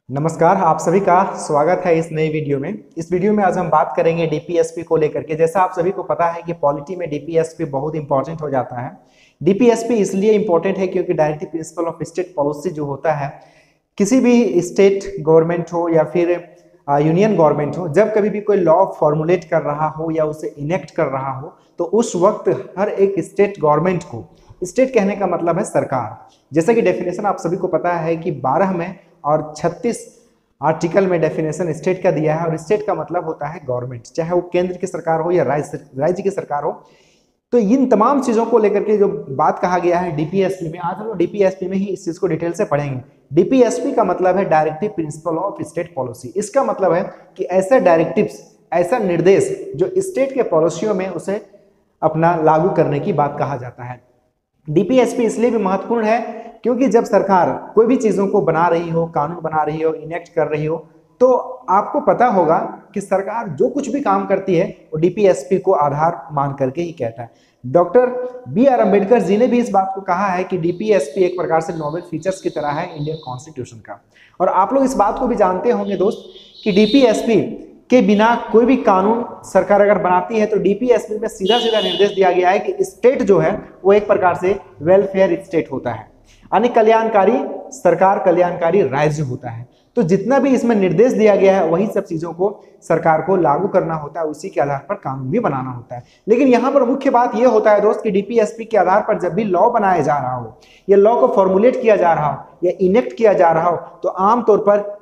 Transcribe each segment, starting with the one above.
नमस्कार, आप सभी का स्वागत है इस नई वीडियो में। इस वीडियो में आज हम बात करेंगे डीपीएसपी को लेकर के। जैसा आप सभी को पता है कि पॉलिटी में डीपीएसपी बहुत इंपॉर्टेंट हो जाता है। डीपीएसपी इसलिए इंपॉर्टेंट है क्योंकि directive principle of state policy जो होता है, किसी भी स्टेट गवर्नमेंट हो या फिर यूनियन गवर्नमेंट हो, जब कभी भी कोई लॉ फॉर्मुलेट कर रहा हो या उसे इनेक्ट कर रहा हो, तो उस वक्त हर एक स्टेट गवर्नमेंट को, स्टेट कहने का मतलब है सरकार, जैसा कि डेफिनेशन आप सभी को पता है कि 12 में और 36 आर्टिकल में डेफिनेशन स्टेट का दिया है। और स्टेट का मतलब होता है गवर्नमेंट, चाहे वो केंद्र की सरकार हो या राज्य की सरकार हो। तो इन तमाम चीजों को लेकर के जो बात कहा गया है डीपीएसपी में, आज हम लोग डीपीएसपी में ही इस चीज को डिटेल से पढ़ेंगे। डीपीएसपी का मतलब है directive principle of state policy. इसका मतलब है कि ऐसा डायरेक्टिव्स, ऐसा निर्देश जो स्टेट के पॉलिसियों में उसे अपना लागू करने की बात कहा जाता है। डीपीएसपी इसलिए भी महत्वपूर्ण है क्योंकि जब सरकार कोई भी चीजों को बना रही हो, कानून बना रही हो, इनेक्ट कर रही हो, तो आपको पता होगा कि सरकार जो कुछ भी काम करती है वो डीपीएसपी को आधार मान करके ही कहता है। Doctor B R. अम्बेडकर जी ने भी इस बात को कहा है कि डीपीएसपी एक प्रकार से नोबल फीचर्स की तरह है इंडियन कॉन्स्टिट्यूशन का। और आप लोग इस बात को भी जानते होंगे दोस्त कि डीपीएसपी के बिना कोई भी कानून सरकार अगर बनाती है तो डीपीएसपी में सीधा सीधा निर्देश दिया गया है कि स्टेट जो है वो एक प्रकार से वेलफेयर स्टेट होता है, यानी कल्याणकारी सरकार, कल्याणकारी राज्य होता है। तो जितना भी इसमें निर्देश दिया गया है वही सब चीजों को सरकार को लागू करना होता है, उसी के आधार पर कानून भी बनाना होता है। लेकिन यहाँ पर मुख्य बात यह होता है दोस्त कि डीपीएसपी के आधार पर जब भी लॉ बनाया जा रहा हो या लॉ को फॉर्मुलेट किया जा रहा हो या इनेक्ट किया जा रहा हो, तो आमतौर पर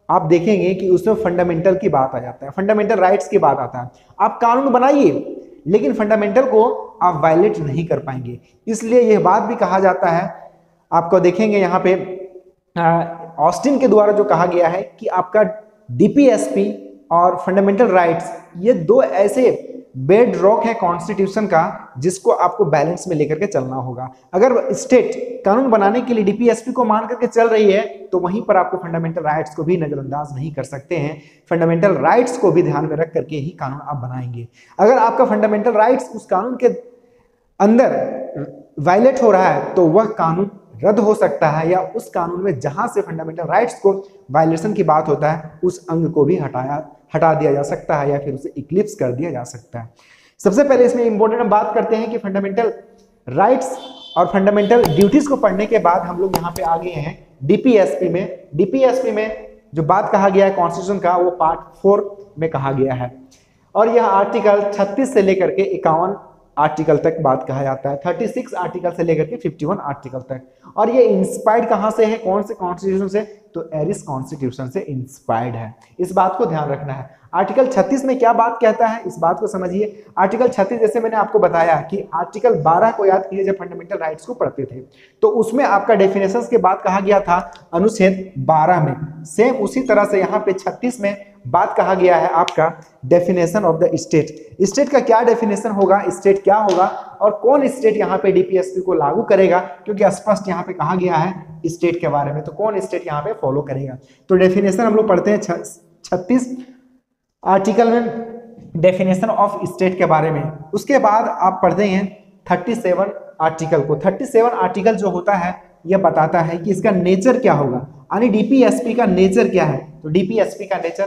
आप देखेंगे कि उसमें फंडामेंटल की बात आ जाता है, फंडामेंटल राइट्स की बात आता है। आप कानून बनाइए लेकिन फंडामेंटल को आप वायलेट नहीं कर पाएंगे। इसलिए यह बात भी कहा जाता है, आपको देखेंगे यहाँ पे ऑस्टिन के द्वारा जो कहा गया है कि आपका डीपीएसपी और फंडामेंटल राइट्स ये दो ऐसे बेड रॉक है कॉन्स्टिट्यूशन का जिसको आपको बैलेंस में लेकर के चलना होगा। अगर स्टेट कानून बनाने के लिए डीपीएसपी को मान करके चल रही है तो वहीं पर आपको फंडामेंटल राइट्स को भी नजरअंदाज नहीं कर सकते हैं। फंडामेंटल राइट्स को भी ध्यान में रख करके ही कानून आप बनाएंगे। अगर आपका फंडामेंटल राइट्स उस कानून के अंदर वायलेट हो रहा है तो वह कानून रद्द हो सकता है, या उस कानून में जहां से फंडामेंटल राइट्स को वायलेशन की बात होता है उस अंग को भी हटा दिया जा सकता है या फिर उसे इक्लिप्स कर दिया जा सकता है। सबसे पहले इसमें इंपॉर्टेंट हम बात करते हैं कि फंडामेंटल राइट्स और फंडामेंटल ड्यूटीज को पढ़ने के बाद हम लोग यहाँ पे आ गए हैं डीपीएसपी में। डीपीएसपी में जो बात कहा गया है कॉन्स्टिट्यूशन का वो पार्ट 4 में कहा गया है और यह आर्टिकल 36 से लेकर के 51 आर्टिकल तक बात कहा जाता है, 36 आर्टिकल से लेकर के 51 आर्टिकल तक। और ये इंस्पायर्ड कहां से है, कौन से कॉन्स्टिट्यूशन से, तो एरिस कॉन्स्टिट्यूशन से इंस्पायर्ड है। इस बात को ध्यान रखना है। आर्टिकल 36 में क्या बात कहता है इस बात को समझिए। आर्टिकल 36 जैसे मैंने आपको बताया कि आर्टिकल 12 को याद कीजिए, जब फंडामेंटल राइट्स को पढ़ते थे तो उसमें आपका डेफिनेशंस के बात कहा गया था अनुच्छेद 12 में। सेम उसी तरह से यहाँ पे 36 में बात कहा गया है आपका definition of the state. State का क्या डेफिनेशन होगा, स्टेट क्या होगा और कौन स्टेट यहाँ पे डीपीएसपी को लागू करेगा, क्योंकि स्पष्ट यहाँ पे कहा गया है स्टेट के बारे में, तो कौन स्टेट यहाँ पे फॉलो करेगा। तो डेफिनेशन हम लोग पढ़ते हैं 36 आर्टिकल में डेफिनेशन ऑफ स्टेट के बारे में। उसके बाद आप पढ़ते हैं 37 आर्टिकल को। 37 आर्टिकल जो होता है यह बताता है कि इसका नेचर क्या होगा, यानी डीपीएसपी का नेचर क्या है। तो डीपीएसपी का नेचर